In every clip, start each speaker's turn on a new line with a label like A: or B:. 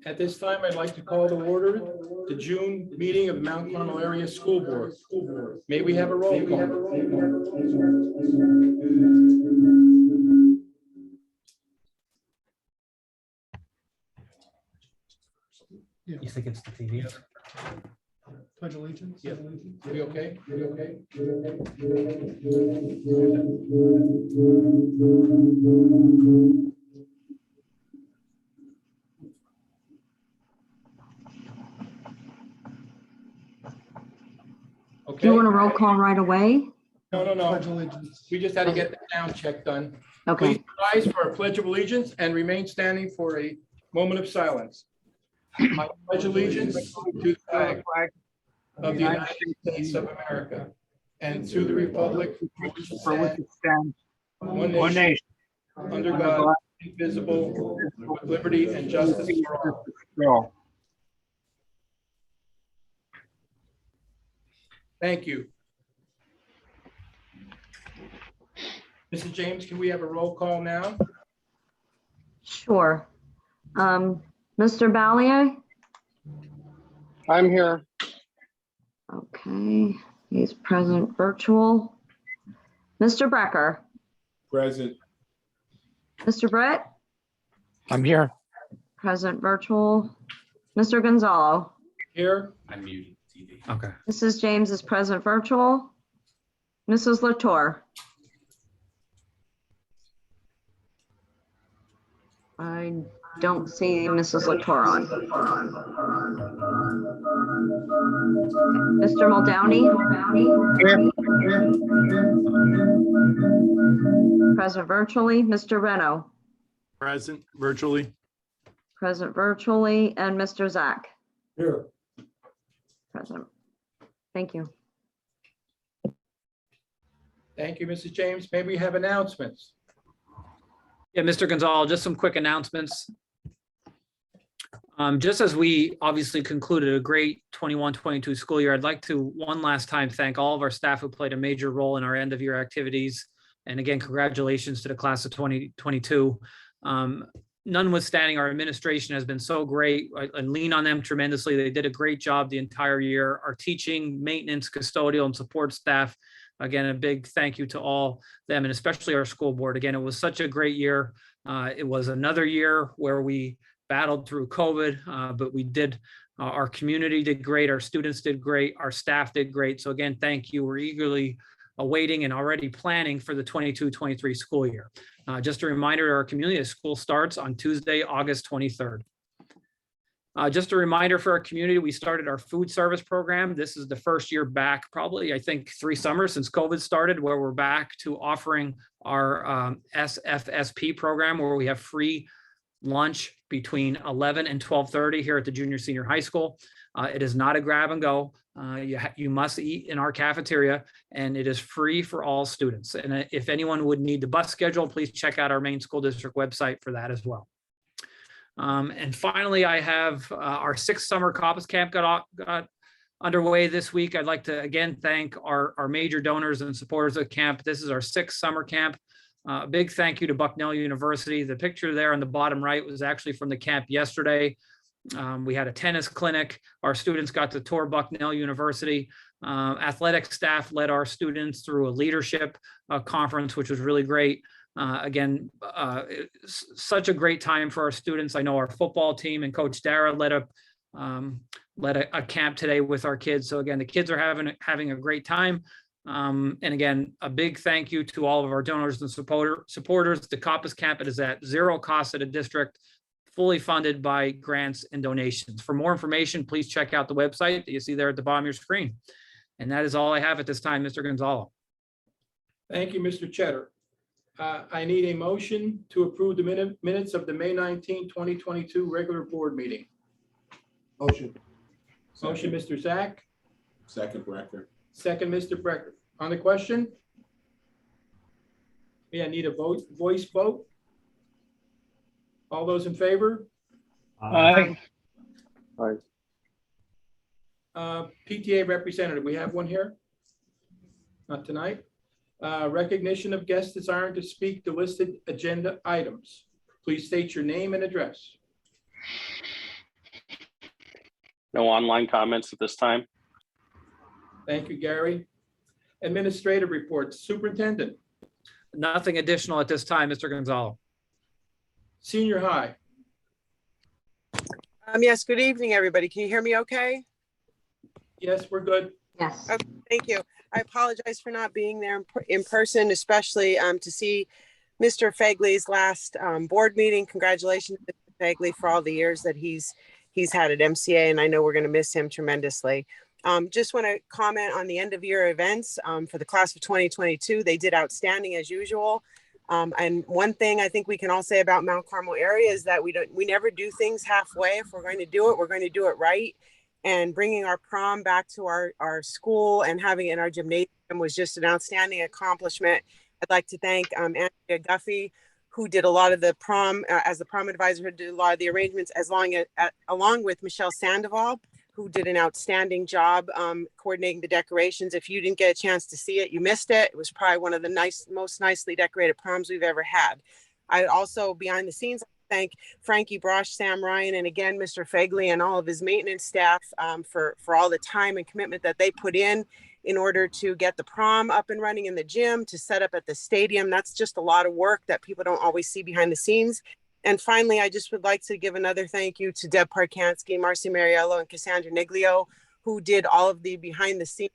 A: At this time, I'd like to call to order the June meeting of the Mount Carmel Area School Board. May we have a roll call?
B: You think it's the TV?
C: Pledge allegiance.
A: Yeah. We okay? We okay?
D: Do you want a roll call right away?
A: No.
C: Pledge allegiance.
A: We just had to get the sound check done.
D: Okay.
A: Please rise for our Pledge of Allegiance and remain standing for a moment of silence. I pledge allegiance to the flag of the United States of America and to the republic for which it stands, one nation, under God, indivisible, with liberty and justice for all. Thank you. Mrs. James, can we have a roll call now?
D: Sure. Mr. Ballier?
E: I'm here.
D: Okay, he's present virtual. Mr. Brecker?
E: Present.
D: Mr. Brett?
E: I'm here.
D: Present virtual. Mr. Gonzalo?
A: Here.
B: I'm muted TV. Okay.
D: Mrs. James is present virtual. Mrs. Latour? I don't see Mrs. Latour on. Mr. Muldowney? Present virtually. Mr. Reno?
E: Present virtually.
D: Present virtually. And Mr. Zach?
C: Here.
D: Present. Thank you.
A: Thank you, Mrs. James. May we have announcements?
B: Yeah, Mr. Gonzalo, just some quick announcements. Just as we obviously concluded a great 21-22 school year, I'd like to one last time thank all of our staff who played a major role in our end of year activities. And again, congratulations to the class of 2022. Notwithstanding, our administration has been so great and lean on them tremendously. They did a great job the entire year. Our teaching, maintenance, custodial, and support staff, again, a big thank you to all them, and especially our school board. Again, it was such a great year. It was another year where we battled through COVID, but we did, our community did great, our students did great, our staff did great. So again, thank you. We're eagerly awaiting and already planning for the 22-23 school year. Just a reminder to our community, school starts on Tuesday, August 23rd. Just a reminder for our community, we started our food service program. This is the first year back, probably, I think, 3 summers since COVID started, where we're back to offering our SFSP program, where we have free lunch between 11 and 12:30 here at the junior senior high school. It is not a grab and go. You must eat in our cafeteria, and it is free for all students. And if anyone would need the bus schedule, please check out our main school district website for that as well. And finally, I have our 6th summer Caucus Camp got underway this week. I'd like to again thank our major donors and supporters of the camp. This is our 6th summer camp. Big thank you to Bucknell University. The picture there on the bottom right was actually from the camp yesterday. We had a tennis clinic. Our students got to tour Bucknell University. Athletic staff led our students through a leadership conference, which was really great. Again, such a great time for our students. I know our football team and Coach Dara led a camp today with our kids. So again, the kids are having a great time. And again, a big thank you to all of our donors and supporters. The Caucus Camp, it is at 0 cost to the district, fully funded by grants and donations. For more information, please check out the website that you see there at the bottom of your screen. And that is all I have at this time, Mr. Gonzalo.
A: Thank you, Mr. Cheddar. I need a motion to approve the minutes of the May 19, 2022 regular board meeting.
C: Motion.
A: Motion, Mr. Zach.
E: Second, Brecker.
A: Second, Mr. Brecker. On the question? Yeah, I need a voice vote. All those in favor?
E: Aye.
A: PTA representative, we have one here? Not tonight. Recognition of guests desiring to speak to listed agenda items. Please state your name and address.
E: No online comments at this time.
A: Thank you, Gary. Administrative reports, Superintendent,
B: Nothing additional at this time, Mr. Gonzalo.
A: Senior High.
F: Yes, good evening, everybody. Can you hear me okay?
A: Yes, we're good.
D: Yes.
F: Okay, thank you. I apologize for not being there in person, especially to see Mr. Fagley's last board meeting. Congratulations, Mr. Fagley, for all the years that he's had at MCA, and I know we're going to miss him tremendously. Just want to comment on the end of year events for the class of 2022. They did outstanding as usual. And one thing I think we can all say about Mount Carmel area is that we never do things halfway. If we're going to do it, we're going to do it right. And bringing our prom back to our school and having it in our gymnasium was just an outstanding accomplishment. I'd like to thank Andrea Guffey, who did a lot of the prom, as the prom advisor, who did a lot of the arrangements, along with Michelle Sandoval, who did an outstanding job coordinating the decorations. If you didn't get a chance to see it, you missed it. It was probably one of the most nicely decorated proms we've ever had. I also, behind the scenes, thank Frankie Brosh, Sam Ryan, and again, Mr. Fagley and all of his maintenance staff for all the time and commitment that they put in order to get the prom up and running in the gym, to set up at the stadium. That's just a lot of work that people don't always see behind the scenes. And finally, I just would like to give another thank you to Deb Parkansky, Marcy Mariello, and Cassandra Niglio, who did all of the behind the scenes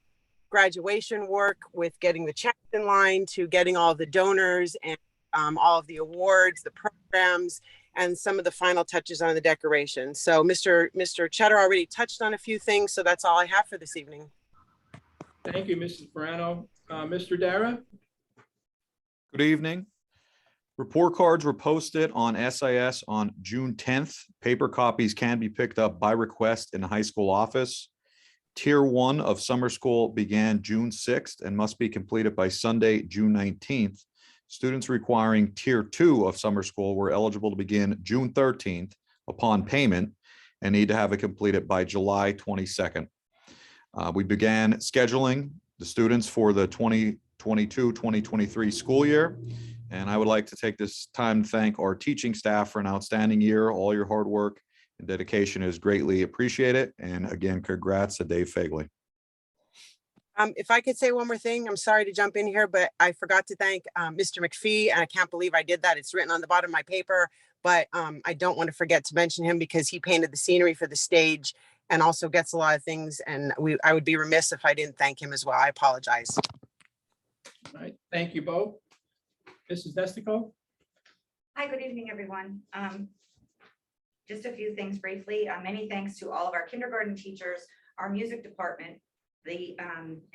F: graduation work, with getting the checks in line, to getting all of the donors and all of the awards, the programs, and some of the final touches on the decoration. So Mr. Cheddar already touched on a few things, so that's all I have for this evening.
A: Thank you, Mrs. Morano. Mr. Dara?
G: Good evening. Report cards were posted on SIS on June 10th. Paper copies can be picked up by request in the high school office. Tier 1 of summer school began June 6th and must be completed by Sunday, June 19th. Students requiring Tier 2 of summer school were eligible to begin June 13th upon payment and need to have it completed by July 22nd. We began scheduling the students for the 2022-2023 school year. And I would like to take this time to thank our teaching staff for an outstanding year. All your hard work and dedication is greatly appreciated. And again, congrats to Dave Fagley.
F: If I could say one more thing, I'm sorry to jump in here, but I forgot to thank Mr. McPhee, and I can't believe I did that. It's written on the bottom of my paper, but I don't want to forget to mention him because he painted the scenery for the stage and also gets a lot of things. And I would be remiss if I didn't thank him as well. I apologize.
A: All right, thank you both. Mrs. Destico?
H: Hi, good evening, everyone. Just a few things briefly. Many thanks to all of our kindergarten teachers, our music department, the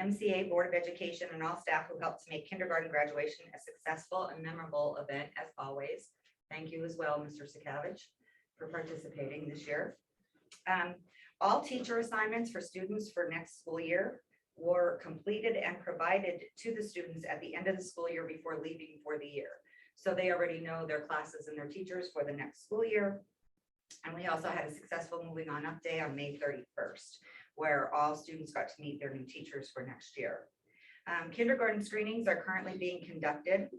H: MCA Board of Education, and all staff who helped to make kindergarten graduation a successful and memorable event, as always. Thank you as well, Mr. Sakavich, for participating this year. All teacher assignments for students for next school year were completed and provided to the students at the end of the school year before leaving for the year. So they already know their classes and their teachers for the next school year. And we also had a successful moving on up day on May 31st, where all students got to meet their new teachers for next year. Kindergarten screenings are currently being conducted.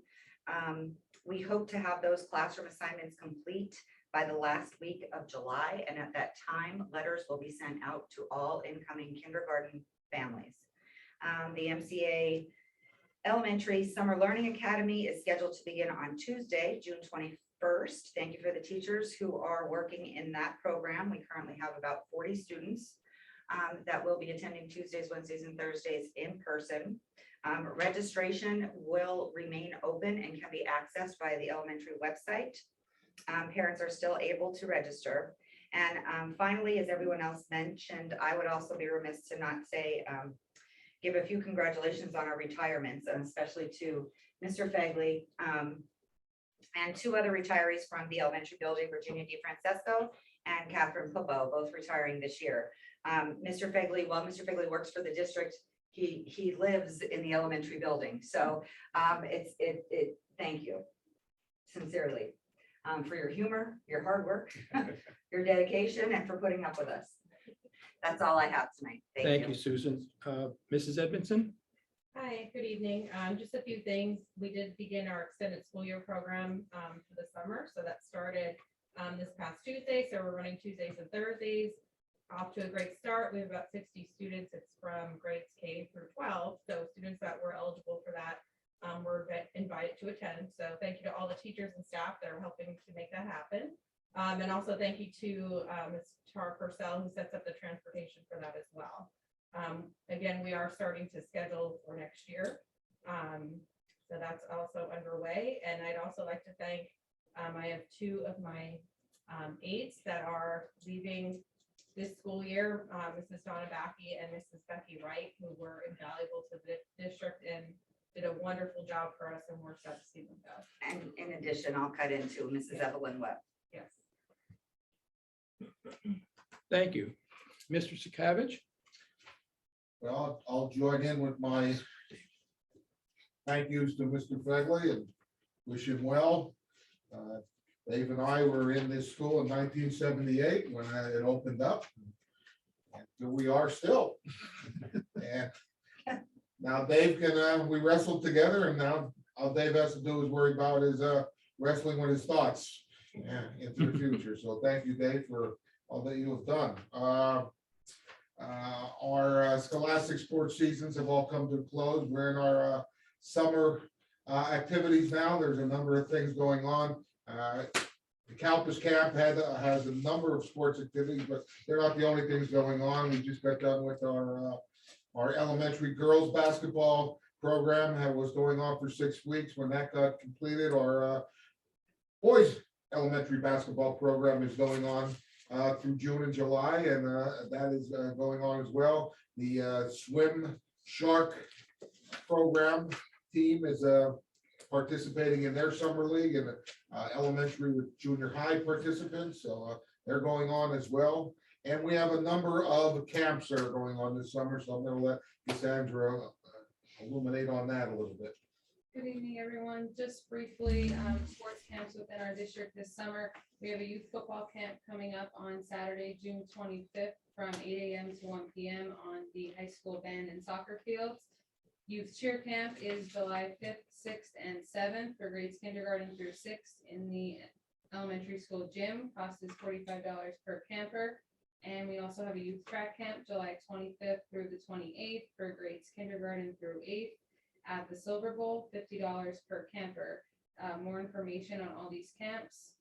H: We hope to have those classroom assignments complete by the last week of July. And at that time, letters will be sent out to all incoming kindergarten families. The MCA Elementary Summer Learning Academy is scheduled to begin on Tuesday, June 21st. Thank you for the teachers who are working in that program. We currently have about 40 students that will be attending Tuesdays, Wednesdays, and Thursdays in person. Registration will remain open and can be accessed via the elementary website. Parents are still able to register. And finally, as everyone else mentioned, I would also be remiss to not say, give a few congratulations on our retirements, and especially to Mr. Fagley and two other retirees from the elementary building, Virginia DeFrancesco and Catherine Pupo, both retiring this year. Mr. Fagley, while Mr. Fagley works for the district, he lives in the elementary building. So thank you sincerely for your humor, your hard work, your dedication, and for putting up with us. That's all I have tonight.
A: Thank you, Susan. Mrs. Edmondson?
I: Hi, good evening. Just a few things. We did begin our extended school year program for the summer. So that started this past Tuesday. So we're running Tuesdays and Thursdays. Off to a great start. We have about 60 students. It's from grades K through 12. So students that were eligible for that were invited to attend. So thank you to all the teachers and staff that are helping to make that happen. And also thank you to Ms. Tara Purcell, who sets up the transportation for that as well. Again, we are starting to schedule for next year. So that's also underway. And I'd also like to thank, I have two of my aides that are leaving this school year, Mrs. Donna Backey and Mrs. Becky Wright, who were invaluable to the district and did a wonderful job for us, and we're sad to see them go.
H: And in addition, I'll cut into Mrs. Evelyn Webb.
I: Yes.
A: Thank you. Mr. Sakavich?
C: Well, I'll join in with my thank yous to Mr. Fegley and wish him well. Dave and I were in this school in 1978 when it opened up. And here we are still. And now Dave can, we wrestled together, and now all Dave has to do is worry about his wrestling with his thoughts into the future. So thank you, Dave, for all that you have done. Our scholastic sports seasons have all come to a close. We're in our summer activities now. There's a number of things going on. The Campus Camp has a number of sports activities, but they're not the only things going on. We just got done with our elementary girls basketball program that was going on for 6 weeks. When that got completed, our boys elementary basketball program is going on through June and July, and that is going on as well. The swim shark program team is participating in their summer league, and elementary with junior high participants, so they're going on as well. And we have a number of camps that are going on this summer, so I'm going to let Cassandra illuminate on that a little bit.
I: Good evening, everyone. Just briefly, sports camps within our district this summer. We have a youth football camp coming up on Saturday, June 25th from 8 a.m. to 1 p.m. on the high school band and soccer fields. Youth cheer camp is July 5th, 6th, and 7th for grades kindergarten through 6th in the elementary school gym. Cost is $45 per camper. And we also have a youth track camp July 25th through the 28th for grades kindergarten through 8th at the Silver Bowl, $50 per camper. More information on all these camps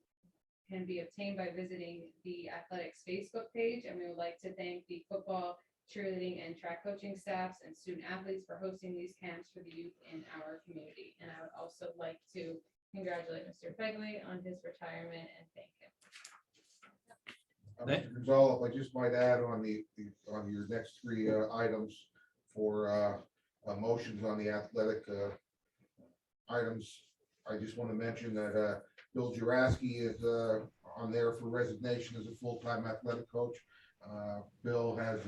I: can be obtained by visiting the athletics Facebook page. And we would like to thank the football, cheerleading, and track coaching staffs and student athletes for hosting these camps for the youth in our community. And I would also like to congratulate Mr. Fegley on his retirement and thank him.
C: Mr. Gonzalez, I just might add on on your next three items for motions on the athletic items. I just want to mention that Bill Juraski is on there for resignation as a full-time athletic coach. Bill has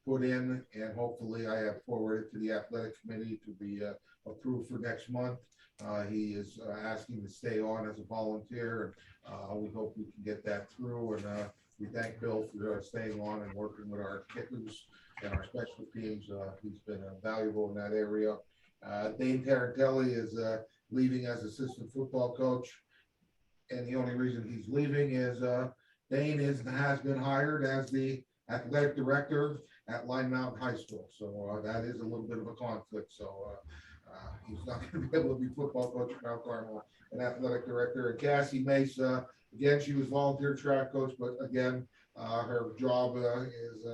C: put in, and hopefully I have forwarded to the athletic committee to be approved for next month. He is asking to stay on as a volunteer, and we hope we can get that through. And we thank Bill for staying on and working with our kickers and our special teams. He's been valuable in that area. Dane Tarantelli is leaving as assistant football coach, and the only reason he's leaving is Dane has been hired as the athletic director at Line Mountain High School. So that is a little bit of a conflict. So he's not going to be able to be football coach at Mount Carmel and athletic director. And Cassie Mace, again, she was volunteer track coach, but again, her job is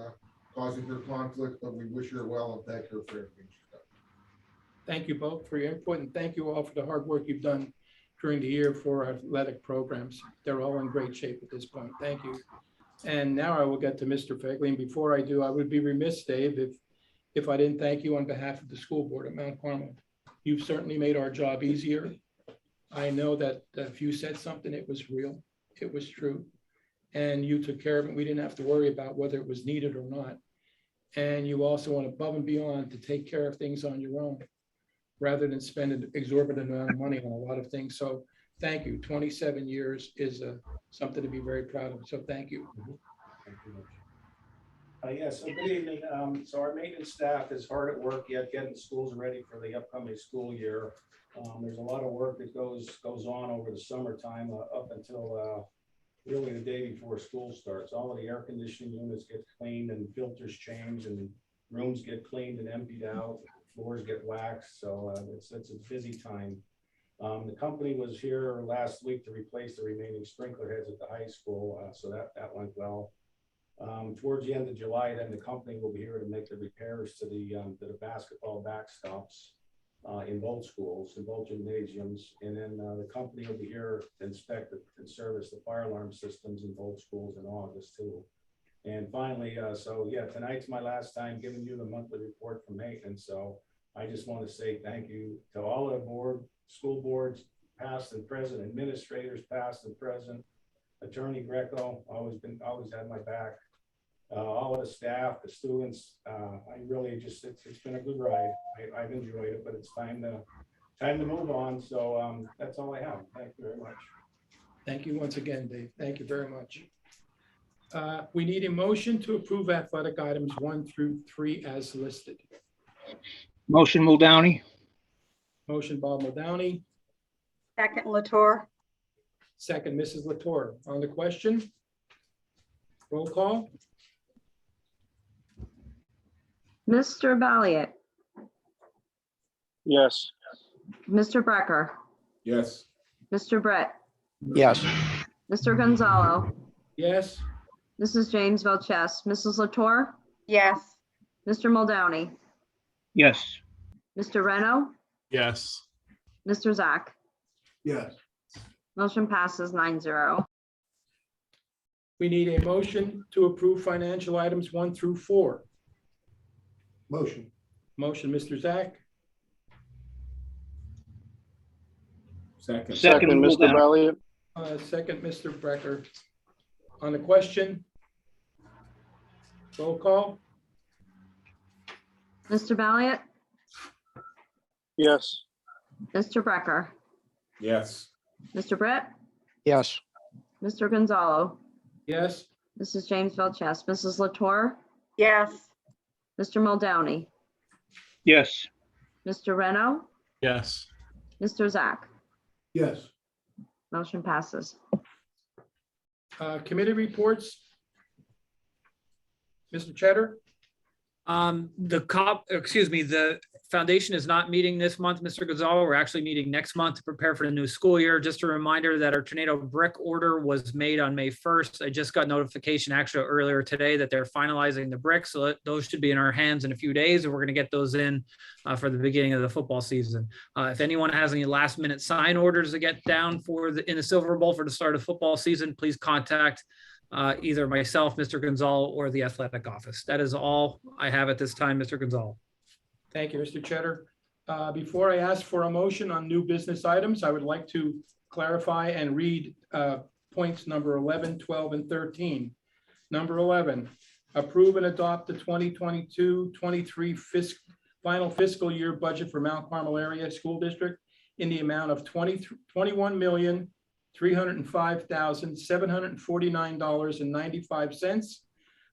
C: causing her conflict, but we wish her well and thank her for everything she's done.
A: Thank you both for your input, and thank you all for the hard work you've done during the year for our athletic programs. They're all in great shape at this point. Thank you. And now I will get to Mr. Fegley. And before I do, I would be remiss, Dave, if I didn't thank you on behalf of the school board at Mount Carmel. You've certainly made our job easier. I know that if you said something, it was real, it was true, and you took care of it. We didn't have to worry about whether it was needed or not. And you also went above and beyond to take care of things on your own, rather than spend an exorbitant amount of money on a lot of things. So thank you. 27 years is something to be very proud of. So thank you.
J: Thank you. Yes, so good evening. So our maintenance staff is hard at work yet getting schools ready for the upcoming school year. There's a lot of work that goes on over the summertime up until really the day before school starts. All of the air conditioning units get cleaned and filters changed and rooms get cleaned and emptied out, floors get waxed. So it's a busy time. The company was here last week to replace the remaining sprinkler heads at the high school. So that went well. Towards the end of July, then the company will be here to make the repairs to the basketball backstops in both schools, in both gymnasiums. And then the company will be here to inspect and service the fire alarm systems in both schools in August too. And finally, so yeah, tonight's my last time giving you the monthly report from maintenance. So I just want to say thank you to all of the school boards, past and present, administrators, past and present, Attorney Greco, always had my back. All of the staff, the students, I really just, it's been a good ride. I've enjoyed it, but it's time to move on. So that's all I have. Thank you very much.
A: Thank you once again, Dave. Thank you very much. We need a motion to approve athletic items 1 through 3 as listed.
K: Motion Muldowney.
A: Motion Bob Muldowney,
L: Second Latour.
A: second Mrs. Latour. On the question? Roll call?
D: Mr. Valiant,
E: Yes.
D: Mr. Brecker,
C: Yes.
D: Mr. Brett,
K: Yes.
D: Mr. Gonzalo,
A: Yes.
D: Mrs. James Velchess, Mrs. Latour,
L: Yes.
D: Mr. Muldowney,
K: Yes.
D: Mr. Reno,
K: Yes.
D: Mr. Zach.
C: Yes.
D: Motion passes 9-0.
A: We need a motion to approve financial items 1 through 4.
C: Motion.
A: Motion, Mr. Zach,
C: Second.
E: Second, Mr.
K: Muldowney.
E: Valiant.
A: second Mr. Brecker. On the question? Roll call?
D: Mr. Valiant,
E: Yes.
D: Mr. Brecker,
C: Yes.
D: Mr. Brett,
K: Yes.
D: Mr. Gonzalo,
A: Yes.
D: Mrs. James Velchess, Mrs. Latour,
L: Yes.
D: Mr. Muldowney,
K: Yes.
D: Mr. Reno,
K: Yes.
D: Mr. Zach.
C: Yes.
D: Motion passes.
A: Committee reports? Mr. Cheddar?
B: The foundation is not meeting this month, Mr. Gonzalo. We're actually meeting next month to prepare for the new school year. Just a reminder that our tornado brick order was made on May 1st. I just got notification actually earlier today that they're finalizing the bricks. So those should be in our hands in a few days, and we're going to get those in for the beginning of the football season. If anyone has any last minute sign orders to get down in the Silver Bowl for the start of football season, please contact either myself, Mr. Gonzalo, or the athletic office. That is all I have at this time, Mr. Gonzalo.
A: Thank you, Mr. Cheddar. Before I ask for a motion on new business items, I would like to clarify and read points number 11, 12, and 13. Number 11, approve and adopt the 2022-23 final fiscal year budget for Mount Carmel Area School District in the amount of $21,305,749.95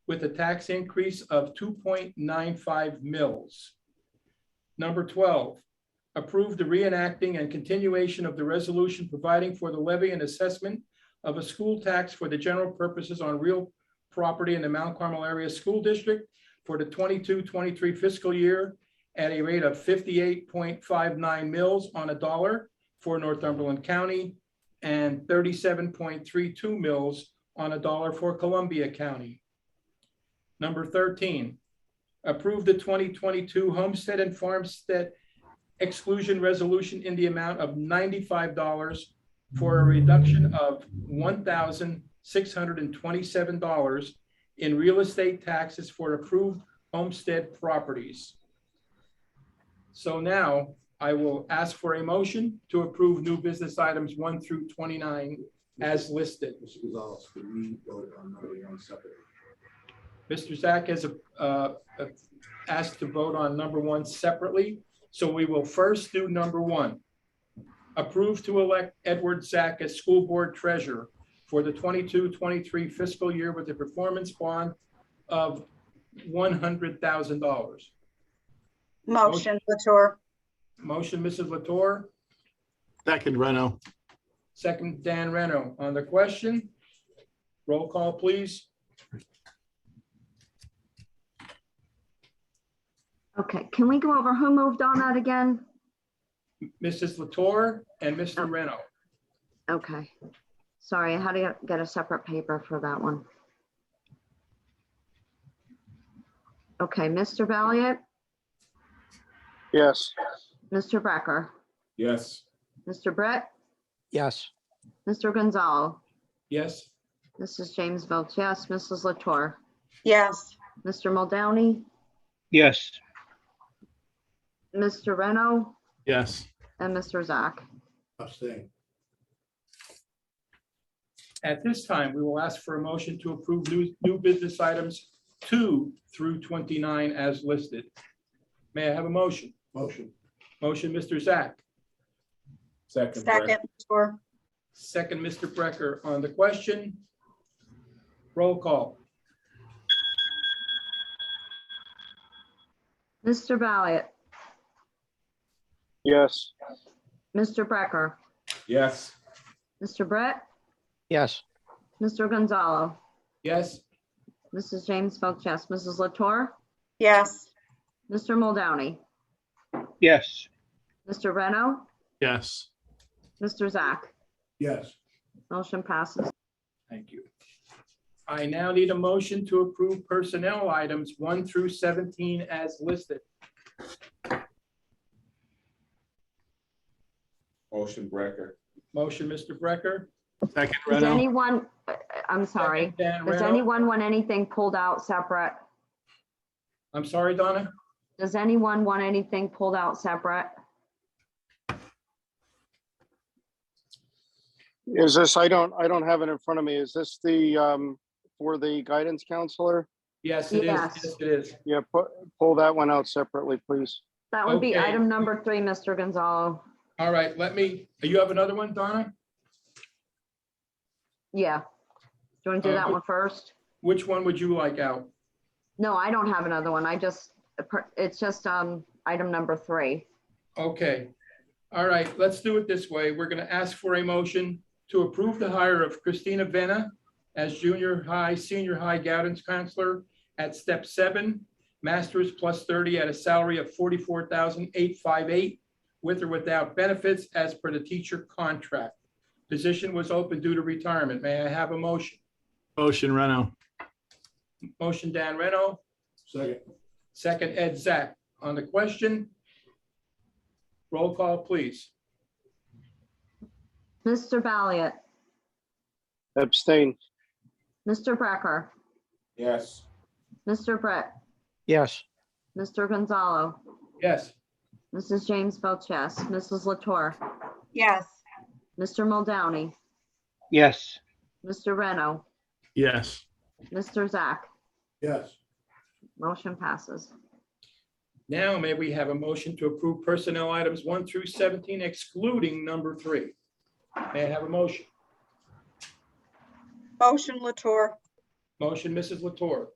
A: with a tax increase of 2.95 mils. Number 12, approve the reenacting and continuation of the resolution providing for the levy and assessment of a school tax for the general purposes on real property in the Mount Carmel Area School District for the 22-23 fiscal year at a rate of 58.59 mils on a dollar for Northumberland County and 37.32 mils on a dollar for Columbia County. Number 13, approve the 2022 homestead and farmstead exclusion resolution in the amount of $95 for a reduction of $1,627 in real estate taxes for approved homestead properties. So now I will ask for a motion to approve new business items 1 through 29 as listed. Mr. Zach has asked to vote on number 1 separately. So we will first do number 1. Approve to elect Edward Zach as school board treasurer for the 22-23 fiscal year with a performance bond of $100,000.
L: Motion Latour.
A: Motion, Mrs. Latour,
K: Second, Reno.
A: Second, Dan Reno. On the question, roll call, please.
D: Okay, can we go over who moved on that again?
A: Mrs. Latour and Mr. Reno.
D: Okay, sorry, I had to get a separate paper for that one. Okay, Mr. Valiant,
K: Yes.
D: Mr. Becker,
K: Yes.
D: Mr. Brett,
K: Yes.
D: Mr. Gonzalo,
A: Yes,
D: Mrs. James votes yes, Mrs. Latour,
L: yes,
D: Mr. Muldowney,
K: Yes.
D: Mr. Reno,
K: Yes.
D: and Mr. Zach.
C: Abstain.
A: at this time, we will ask for a motion to approve new business items 2 through 29 as listed. May I have a motion?
C: Motion.
A: Motion, Mr. Zach.
K: Second.
L: second, Latour,
A: Second, Mr. Brecker. On the question, roll call.
D: Mr. Valiant,
K: Yes.
D: Mr. Brecker,
K: Yes.
D: Mr. Brett,
K: Yes.
D: Mr. Gonzalo,
A: Yes,
D: Mrs. James votes yes, Mrs. Latour,
L: yes,
D: Mr. Muldowney,
K: Yes.
D: Mr. Reno,
K: Yes.
D: Mr. Zach.
C: Yes.
D: Motion passes.
A: thank you. I now need a motion to approve personnel items 1 through 17 as listed.
K: Motion Brecker.
A: Motion, Mr. Brecker.
K: Second,
D: Does
K: Reno.
D: anyone, I'm sorry,
A: Second, Dan
D: does
A: Reno.
D: anyone want anything pulled out separate?
A: I'm sorry, Donna?
D: Does anyone want anything pulled out separate?
M: Is this, I don't have it in front of me. Is this the, for the guidance counselor?
A: Yes, it is.
D: Yes.
A: Yes, it is.
M: Yeah, pull that one out separately, please.
D: That would be
A: Okay.
D: item number 3, Mr. Gonzalo.
A: All right, you have another one, Donna?
D: Yeah. Do you want to do that
A: Okay.
D: one first?
A: Which one would you like out?
D: No, I don't have another one. It's just item number 3.
A: Okay. All right, let's do it this way. We're going to ask for a motion to approve the hire of Christina Vena as junior high, senior high guidance counselor at step 7, masters plus 30 at a salary of $44,858 with or without benefits as per the teacher contract. Position was open due to retirement. May I have a motion?
K: Motion Reno.
A: Motion, Dan Reno.
C: Second.
A: Second, Ed Zach. On the question, roll call, please.
D: Mr. Valiant,
M: Abstain.
D: Mr. Brecker,
K: Yes.
D: Mr. Brett,
K: Yes.
D: Mr. Gonzalo,
A: Yes,
D: Mrs. James votes yes, Mrs. Latour,
L: yes,
D: Mr. Muldowney,
K: Yes.
D: Mr. Reno,
K: Yes.
D: Mr. Zach.
C: Yes.
D: Motion passes.
A: now may we have a motion to approve personnel items 1 through 17 excluding number 3? May I have a motion?
L: motion Latour,
A: Motion, Mrs. Latour.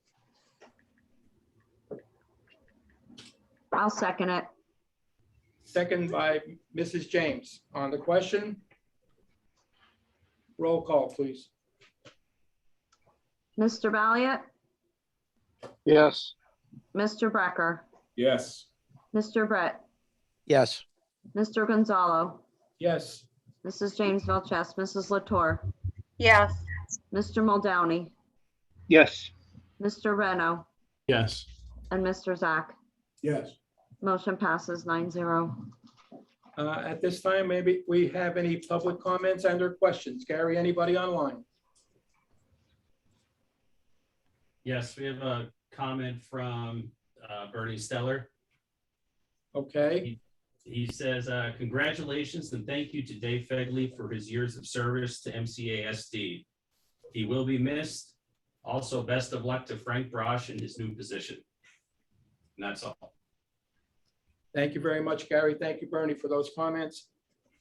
D: I'll second it.
A: Second by Mrs. James. On the question, roll call, please.
D: Mr. Valiant,
M: Yes.
D: Mr. Brecker,
K: Yes.
D: Mr. Brett,
K: Yes.
D: Mr. Gonzalo,
A: Yes,
D: Mrs. James votes yes, Mrs. Latour,
L: yes,
D: Mr. Muldowney,
K: Yes.
D: Mr. Reno,
K: Yes.
D: and Mr. Zach.
C: Yes.
D: Motion passes 9-0.
A: at this time, maybe we have any public comments and or questions. Gary, anybody online?
N: Yes, we have a comment from Bernie Steller.
A: Okay,
N: He says, congratulations and thank you to Dave Fegley for his years of service to MCASD. He will be missed. Also, best of luck to Frank Brosh in his new position. And that's all.
A: thank you very much, Gary. Thank you, Bernie, for those comments.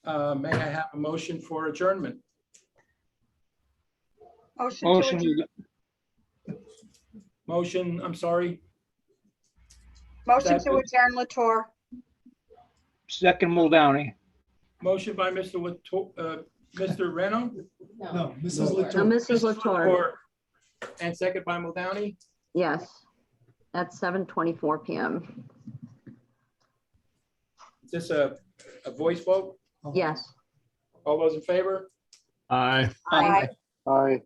A: May I have a motion for adjournment?
L: motion to adjourn,
A: Motion, I'm sorry.
L: motion to adjourn Latour,
K: Second Muldowney.
A: Motion by Mr. Mr. Reno.
K: No, Mrs.
D: No,
K: Latour.
D: Mrs. Latour,
A: And second by Muldowney.
D: yes, at 7:24 PM.
A: Is this a voice vote?
D: Yes.
A: All those in favor?
K: Aye.
L: Aye.
M: Aye.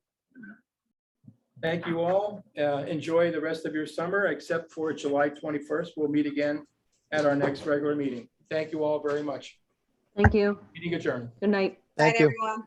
A: Thank you all. Enjoy the rest of your summer, except for July 21st. We'll meet again at our next regular meeting. Thank you all very much.
D: Thank you.
A: Meeting adjourned.
D: Good night.
L: Night, everyone.